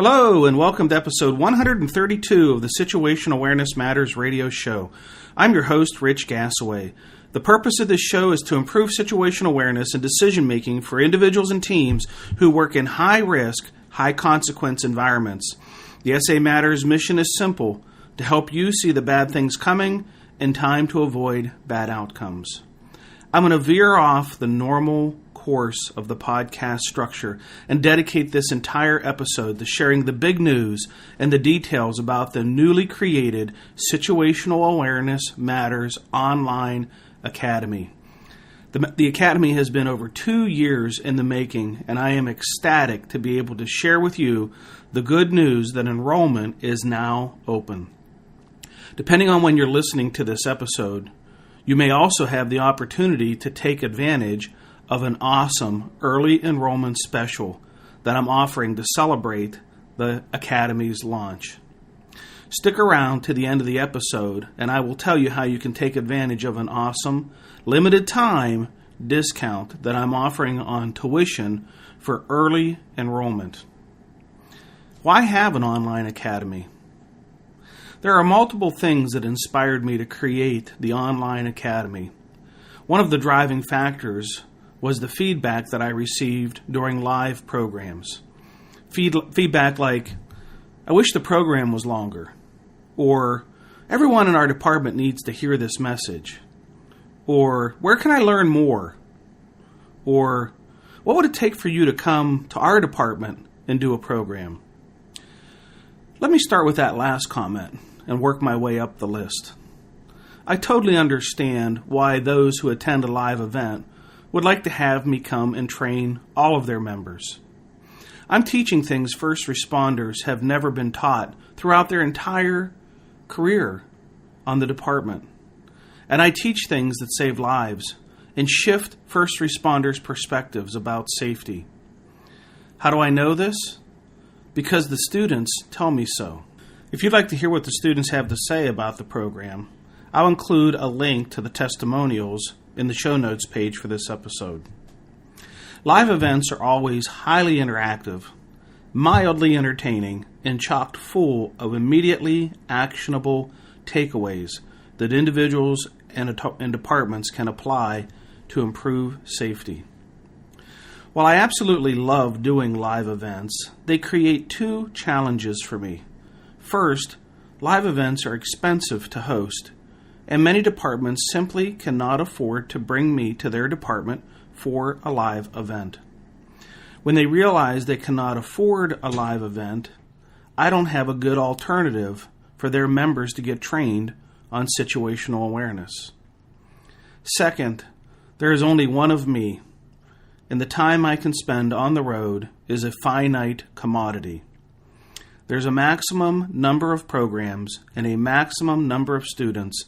Hello, and welcome to episode 132 of the Situational Awareness Matters radio show. I'm your host, Rich Gasaway. The purpose of this show is to improve situational awareness and decision-making for individuals and teams who work in high-risk, high-consequence environments. The SAMatters mission is simple, to help you see the bad things coming in time to avoid bad outcomes. I'm going to veer off the normal course of the podcast structure and dedicate this entire episode to sharing the big news and the details about the newly created Situational Awareness Matters Online Academy. The Academy has been over 2 years in the making, and I am ecstatic to be able to share with you the good news that enrollment is now open. Depending on when you're listening to this episode, you may also have the opportunity to take advantage of an awesome early enrollment special that I'm offering to celebrate the Academy's launch. Stick around to the end of the episode, and I will tell you how you can take advantage of an awesome, limited time discount that I'm offering on tuition for early enrollment. Why have an online academy? There are multiple things that inspired me to create the online academy. One of the driving factors was the feedback that I received during live programs. Feedback like, I wish the program was longer, or everyone in our department needs to hear this message, or where can I learn more, or what would it take for you to come to our department and do a program? Let me start with that last comment and work my way up the list. I totally understand why those who attend a live event would like to have me come and train all of their members. I'm teaching things first responders have never been taught throughout their entire career on the department. And I teach things that save lives and shift first responders' perspectives about safety. How do I know this? Because the students tell me so. If you'd like to hear what the students have to say about the program, I'll include a link to the testimonials in the show notes page for this episode. Live events are always highly interactive, mildly entertaining, and chock full of immediately actionable takeaways that individuals and departments can apply to improve safety. While I absolutely love doing live events, they create 2 challenges for me. First, live events are expensive to host, and many departments simply cannot afford to bring me to their department for a live event. When they realize they cannot afford a live event, I don't have a good alternative for their members to get trained on situational awareness. Second, there is only one of me, and the time I can spend on the road is a finite commodity. There's a maximum number of programs and a maximum number of students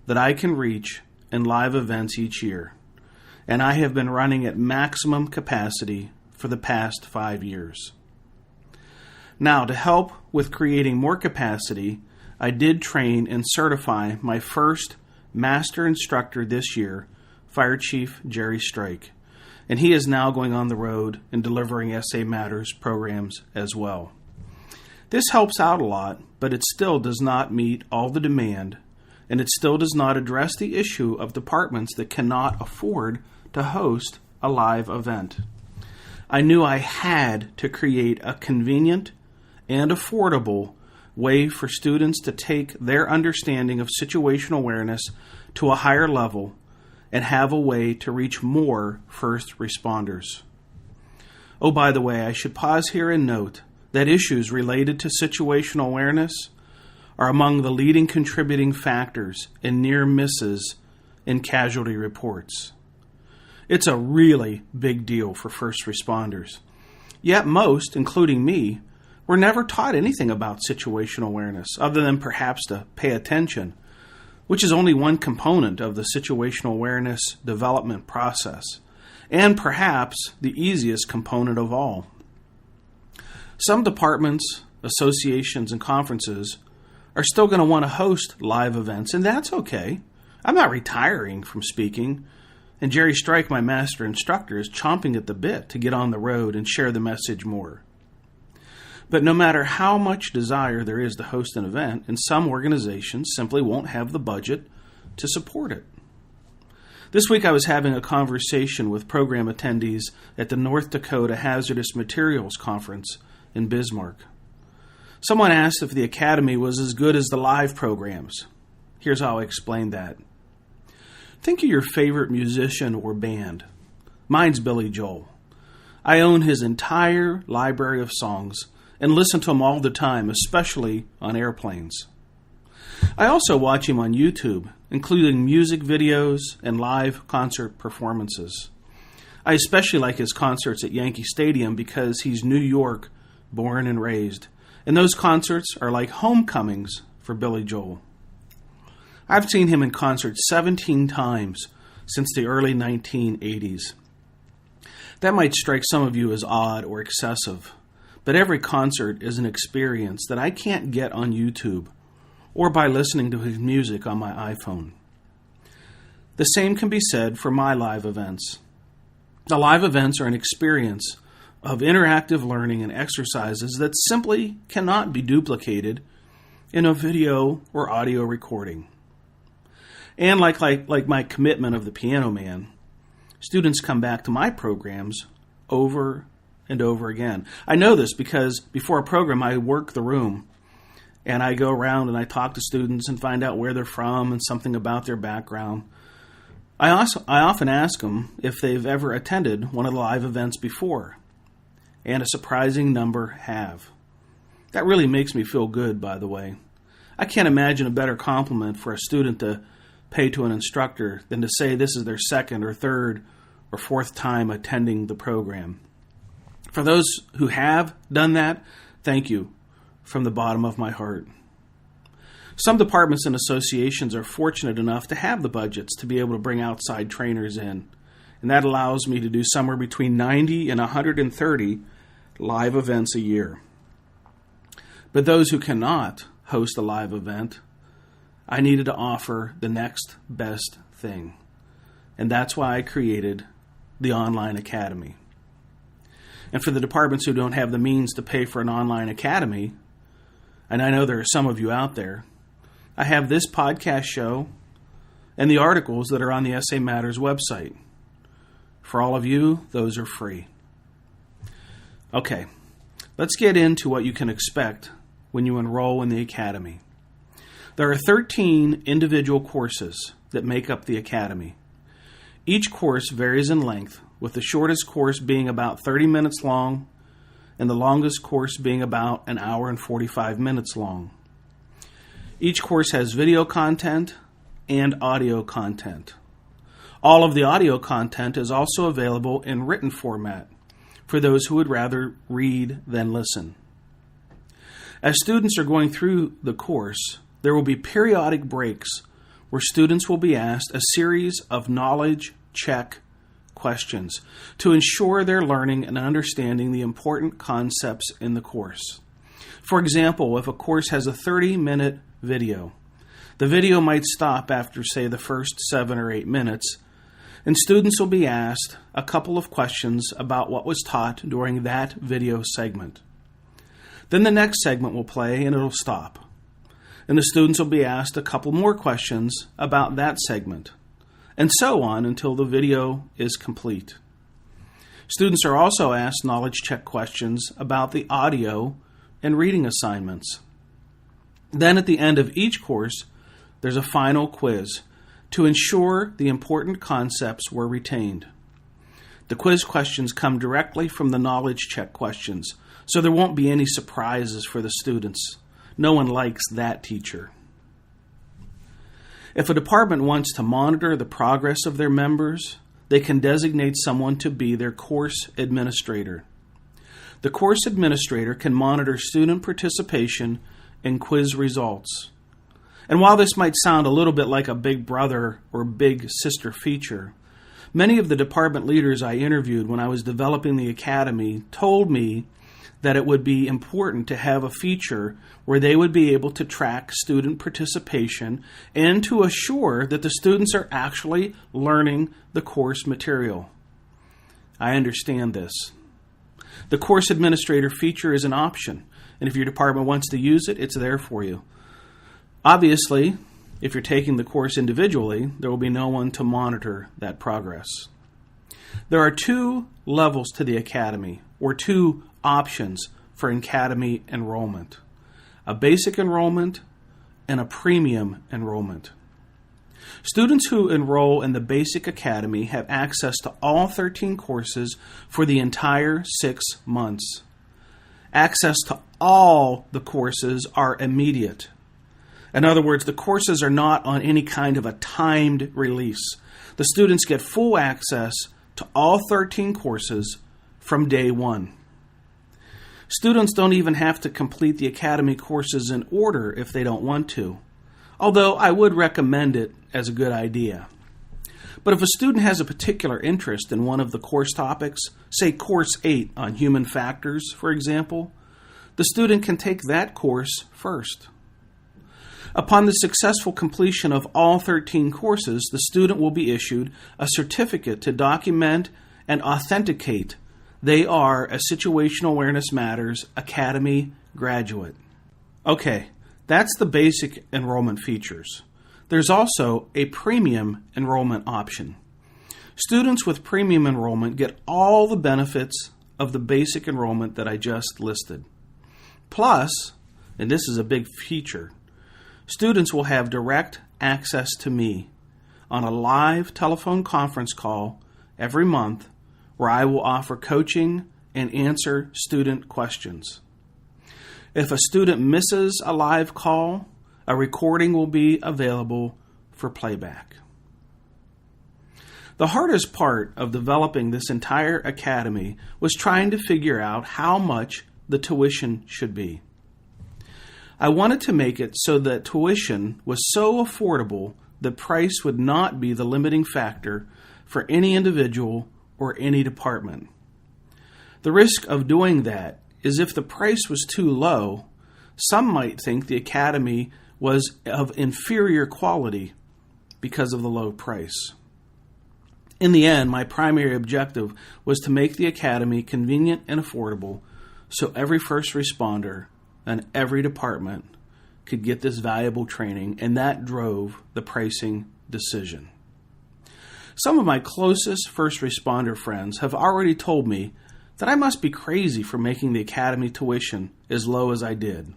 that I can reach in live events each year, and I have been running at maximum capacity for the past 5 years. Now, to help with creating more capacity, I did train and certify my first master instructor this year, Fire Chief Jerry Strike, and he is now going on the road and delivering SAMatters programs as well. This helps out a lot, but it still does not meet all the demand, and it still does not address the issue of departments that cannot afford to host a live event. I knew I had to create a convenient and affordable way for students to take their understanding of situational awareness to a higher level and have a way to reach more first responders. Oh, by the way, I should pause here and note that issues related to situational awareness are among the leading contributing factors in near misses in casualty reports. It's a really big deal for first responders. Yet most, including me, were never taught anything about situational awareness other than perhaps to pay attention, which is only one component of the situational awareness development process, and perhaps the easiest component of all. Some departments, associations, and conferences are still going to want to host live events, and that's okay. I'm not retiring from speaking, and Jerry Strike, my master instructor, is chomping at the bit to get on the road and share the message more. But no matter how much desire there is to host an event, and some organizations simply won't have the budget to support it. This week I was having a conversation with program attendees at the North Dakota Hazardous Materials Conference in Bismarck. Someone asked if the Academy was as good as the live programs. Here's how I explained that. Think of your favorite musician or band. Mine's Billy Joel. I own his entire library of songs and listen to him all the time, especially on airplanes. I also watch him on YouTube, including music videos and live concert performances. I especially like his concerts at Yankee Stadium because he's New York born and raised, and those concerts are like homecomings for Billy Joel. I've seen him in concert 17 times since the early 1980s. That might strike some of you as odd or excessive, but every concert is an experience that I can't get on YouTube or by listening to his music on my iPhone. The same can be said for my live events. The live events are an experience of interactive learning and exercises that simply cannot be duplicated in a video or audio recording. And like my commitment of the Piano Man, students come back to my programs over and over again. I know this because before a program I work the room and I go around and I talk to students and find out where they're from and something about their background. I often ask them if they've ever attended one of the live events before, and a surprising number have. That really makes me feel good, by the way. I can't imagine a better compliment for a student to pay to an instructor than to say this is their second or third or fourth time attending the program. For those who have done that, thank you from the bottom of my heart. Some departments and associations are fortunate enough to have the budgets to be able to bring outside trainers in, and that allows me to do somewhere between 90 and 130 live events a year. But those who cannot host a live event, I needed to offer the next best thing, and that's why I created the Online Academy. And for the departments who don't have the means to pay for an online academy, and I know there are some of you out there, I have this podcast show and the articles that are on the SAMatters website. For all of you, those are free. Okay, let's get into what you can expect when you enroll in the Academy. There are 13 individual courses that make up the Academy. Each course varies in length, with the shortest course being about 30 minutes long and the longest course being about an hour and 45 minutes long. Each course has video content and audio content. All of the audio content is also available in written format for those who would rather read than listen. As students are going through the course, there will be periodic breaks where students will be asked a series of knowledge check questions to ensure they're learning and understanding the important concepts in the course. For example, if a course has a 30-minute video, the video might stop after, say, the first 7 or 8 minutes, and students will be asked a couple of questions about what was taught during that video segment. Then the next segment will play and it'll stop, and the students will be asked a couple more questions about that segment, and so on until the video is complete. Students are also asked knowledge check questions about the audio and reading assignments. Then at the end of each course, there's a final quiz to ensure the important concepts were retained. The quiz questions come directly from the knowledge check questions, so there won't be any surprises for the students. No one likes that teacher. If a department wants to monitor the progress of their members, they can designate someone to be their course administrator. The course administrator can monitor student participation and quiz results. And while this might sound a little bit like a big brother or big sister feature, many of the department leaders I interviewed when I was developing the Academy told me that it would be important to have a feature where they would be able to track student participation and to assure that the students are actually learning the course material. I understand this. The course administrator feature is an option, And if your department wants to use it, it's there for you. Obviously, if you're taking the course individually, there will be no one to monitor that progress. There are 2 levels to the academy, or 2 options for academy enrollment: a basic enrollment and a premium enrollment. Students who enroll in the basic academy have access to all 13 courses for the entire 6 months. Access to all the courses are immediate. In other words, the courses are not on any kind of a timed release. The students get full access to all 13 courses from day 1. Students don't even have to complete the academy courses in order if they don't want to, although I would recommend it as a good idea. But if a student has a particular interest in one of the course topics, say Course 8 on human factors, for example, the student can take that course first. Upon the successful completion of all 13 courses, the student will be issued a certificate to document and authenticate they are a Situational Awareness Matters Academy graduate. Okay, that's the basic enrollment features. There's also a premium enrollment option. Students with premium enrollment get all the benefits of the basic enrollment that I just listed. Plus, and this is a big feature, students will have direct access to me on a live telephone conference call every month where I will offer coaching and answer student questions. If a student misses a live call, a recording will be available for playback. The hardest part of developing this entire academy was trying to figure out how much the tuition should be. I wanted to make it so that tuition was so affordable that price would not be the limiting factor for any individual or any department. The risk of doing that is if the price was too low, some might think the academy was of inferior quality because of the low price. In the end, my primary objective was to make the academy convenient and affordable so every first responder and every department could get this valuable training, and that drove the pricing decision. Some of my closest first responder friends have already told me that I must be crazy for making the academy tuition as low as I did.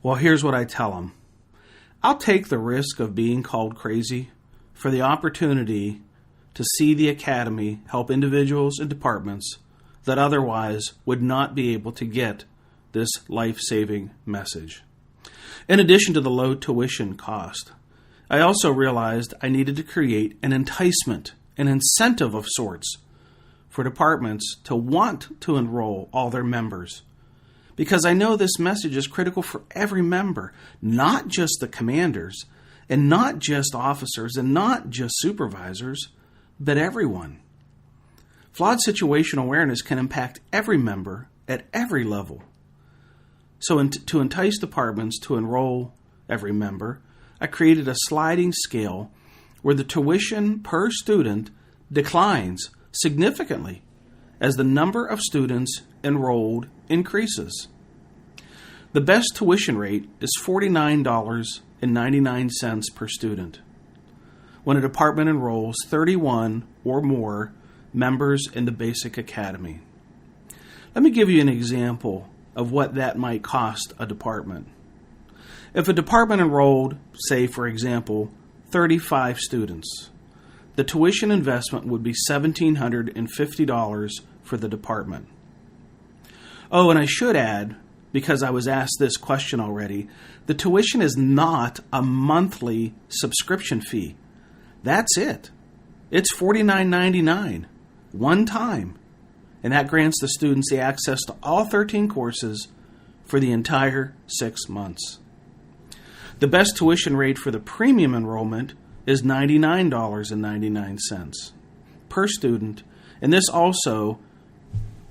Well, here's what I tell them. I'll take the risk of being called crazy for the opportunity to see the academy help individuals and departments that otherwise would not be able to get this life-saving message. In addition to the low tuition cost, I also realized I needed to create an enticement, an incentive of sorts for departments to want to enroll all their members. Because I know this message is critical for every member, not just the commanders, and not just officers, and not just supervisors, but everyone. Flawed situational awareness can impact every member at every level. So to entice departments to enroll every member, I created a sliding scale where the tuition per student declines significantly as the number of students enrolled increases. The best tuition rate is $49.99 per student when a department enrolls 31 or more members in the basic academy. Let me give you an example of what that might cost a department. If a department enrolled, say for example, 35 students, the tuition investment would be $1,750 for the department. Oh, and I should add, because I was asked this question already, the tuition is not a monthly subscription fee. That's it. It's $49.99, one time. And that grants the students the access to all 13 courses for the entire 6 months. The best tuition rate for the premium enrollment is $99.99 per student, and this also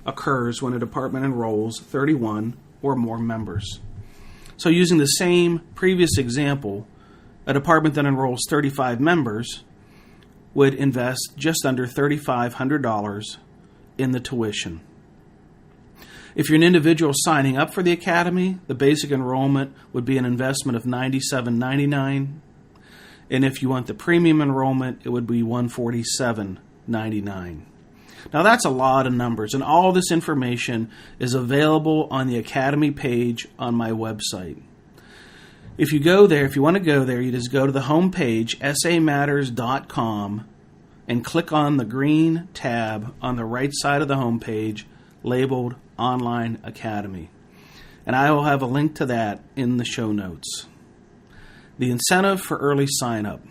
occurs when a department enrolls 31 or more members. So using the same previous example, a department that enrolls 35 members would invest just under $3,500 in the tuition. If you're an individual signing up for the Academy, the basic enrollment would be an investment of $97.99. And if you want the premium enrollment, it would be $147.99. Now that's a lot of numbers, and all this information is available on the Academy page on my website. If you go there, if you want to go there, you just go to the home page, SAMatters.com, and click on the green tab on the right side of the home page labeled Online Academy. And I will have a link to that in the show notes. The incentive for early sign-up.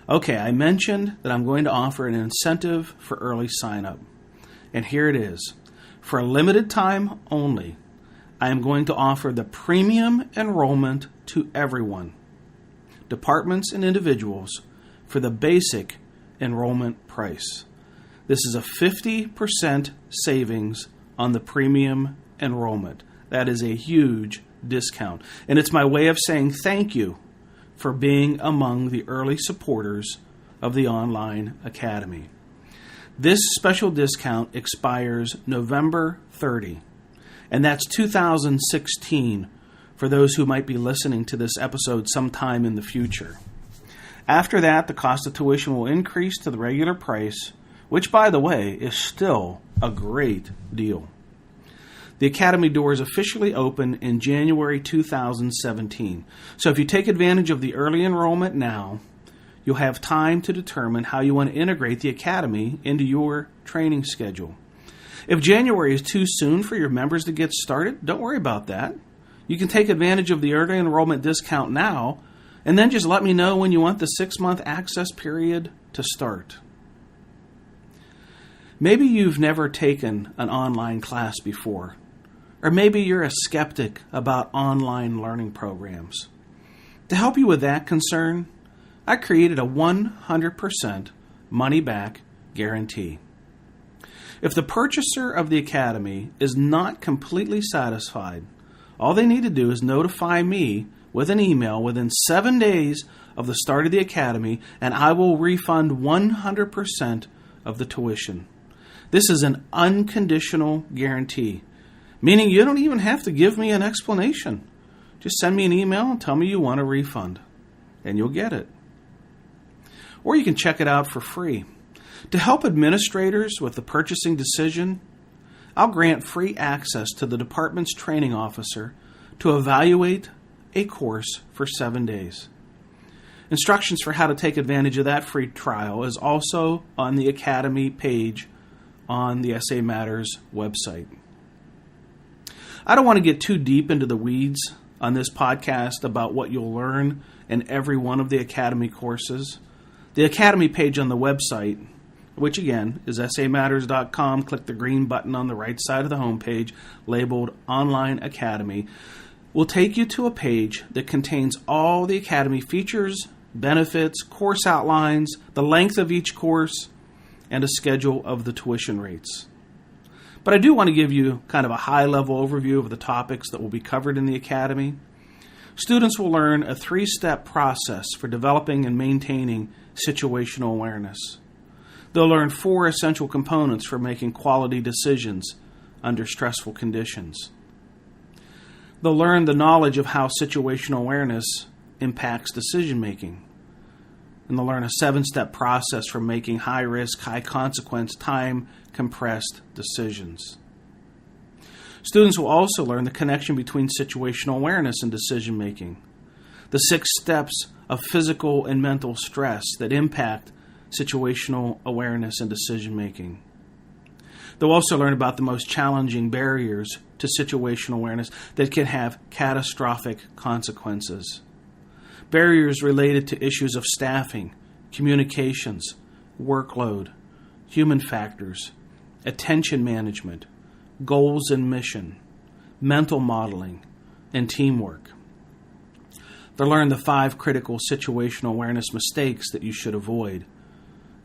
Okay, I mentioned that I'm going to offer an incentive for early sign-up. And here it is. For a limited time only, I am going to offer the premium enrollment to everyone, departments and individuals, for the basic enrollment price. This is a 50% savings on the premium enrollment. That is a huge discount. And it's my way of saying thank you for being among the early supporters of the Online Academy. This special discount expires November 30, and that's 2016 for those who might be listening to this episode sometime in the future. After that, the cost of tuition will increase to the regular price, which, by the way, is still a great deal. The Academy doors officially open in January 2017. So if you take advantage of the early enrollment now, you'll have time to determine how you want to integrate the Academy into your training schedule. If January is too soon for your members to get started, don't worry about that. You can take advantage of the early enrollment discount now, and then just let me know when you want the 6-month access period to start. Maybe you've never taken an online class before, or maybe you're a skeptic about online learning programs. To help you with that concern, I created a 100% money-back guarantee. If the purchaser of the Academy is not completely satisfied, all they need to do is notify me with an email within 7 days of the start of the Academy, and I will refund 100% of the tuition. This is an unconditional guarantee, meaning you don't even have to give me an explanation. Just send me an email and tell me you want a refund, and you'll get it. Or you can check it out for free. To help administrators with the purchasing decision, I'll grant free access to the department's training officer to evaluate a course for 7 days. Instructions for how to take advantage of that free trial is also on the Academy page on the SA Matters website. I don't want to get too deep into the weeds on this podcast about what you'll learn in every one of the Academy courses. The Academy page on the website, which again is SAMatters.com, click the green button on the right side of the homepage labeled Online Academy, will take you to a page that contains all the Academy features, benefits, course outlines, the length of each course, and a schedule of the tuition rates. But I do want to give you kind of a high-level overview of the topics that will be covered in the Academy. Students will learn a 3-step process for developing and maintaining situational awareness. They'll learn 4 essential components for making quality decisions under stressful conditions. They'll learn the knowledge of how situational awareness impacts decision-making. And they'll learn a 7-step process for making high-risk, high-consequence, time-compressed decisions. Students will also learn the connection between situational awareness and decision-making, the 6 steps of physical and mental stress that impact situational awareness and decision-making. They'll also learn about the most challenging barriers to situational awareness that can have catastrophic consequences. Barriers related to issues of staffing, communications, workload, human factors, attention management, goals and mission, mental modeling, and teamwork. They'll learn the 5 critical situational awareness mistakes that you should avoid.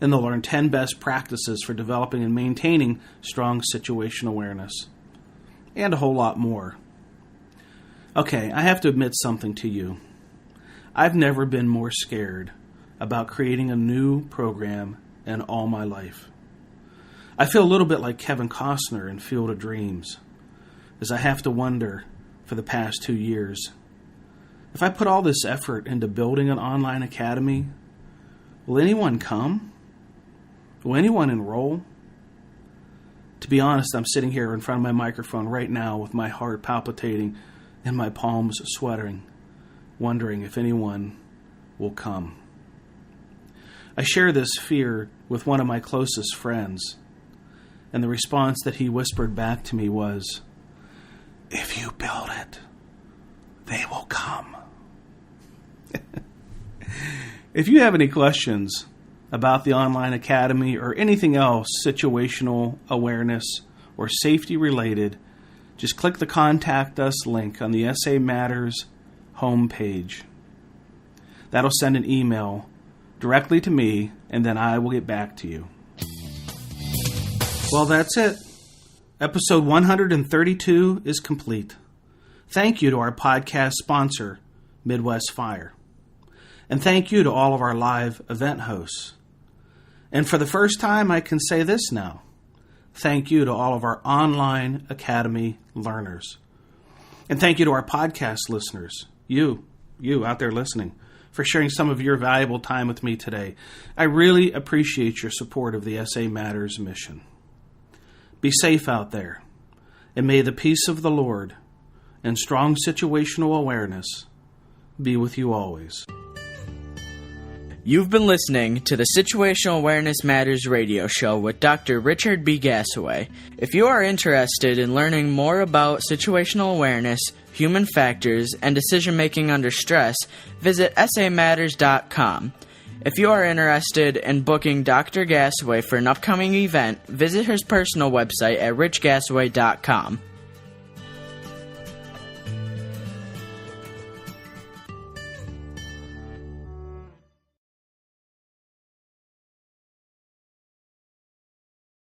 And they'll learn 10 best practices for developing and maintaining strong situational awareness. And a whole lot more. Okay, I have to admit something to you. I've never been more scared about creating a new program in all my life. I feel a little bit like Kevin Costner in Field of Dreams. as I have to wonder for the past 2 years, if I put all this effort into building an online academy, will anyone come? Will anyone enroll? To be honest, I'm sitting here in front of my microphone right now with my heart palpitating and my palms sweating, wondering if anyone will come. I share this fear with one of my closest friends, and the response that he whispered back to me was, "If you build it, they will come." If you have any questions about the online academy or anything else situational awareness or safety related, just click the Contact Us link on the SAMatters homepage. That'll send an email directly to me, and then I will get back to you. Well, that's it. Episode 132 is complete. Thank you to our podcast sponsor, Midwest Fire. And thank you to all of our live event hosts. And for the first time, I can say this now. Thank you to all of our online academy learners. And thank you to our podcast listeners, you out there listening, for sharing some of your valuable time with me today. I really appreciate your support of the SAMatters mission. Be safe out there, and may the peace of the Lord and strong situational awareness be with you always. You've been listening to the Situational Awareness Matters radio show with Dr. Richard B. Gasaway. If you are interested in learning more about situational awareness, human factors, and decision-making under stress, visit SAMatters.com. If you are interested in booking Dr. Gasaway for an upcoming event, visit his personal website at richgasaway.com.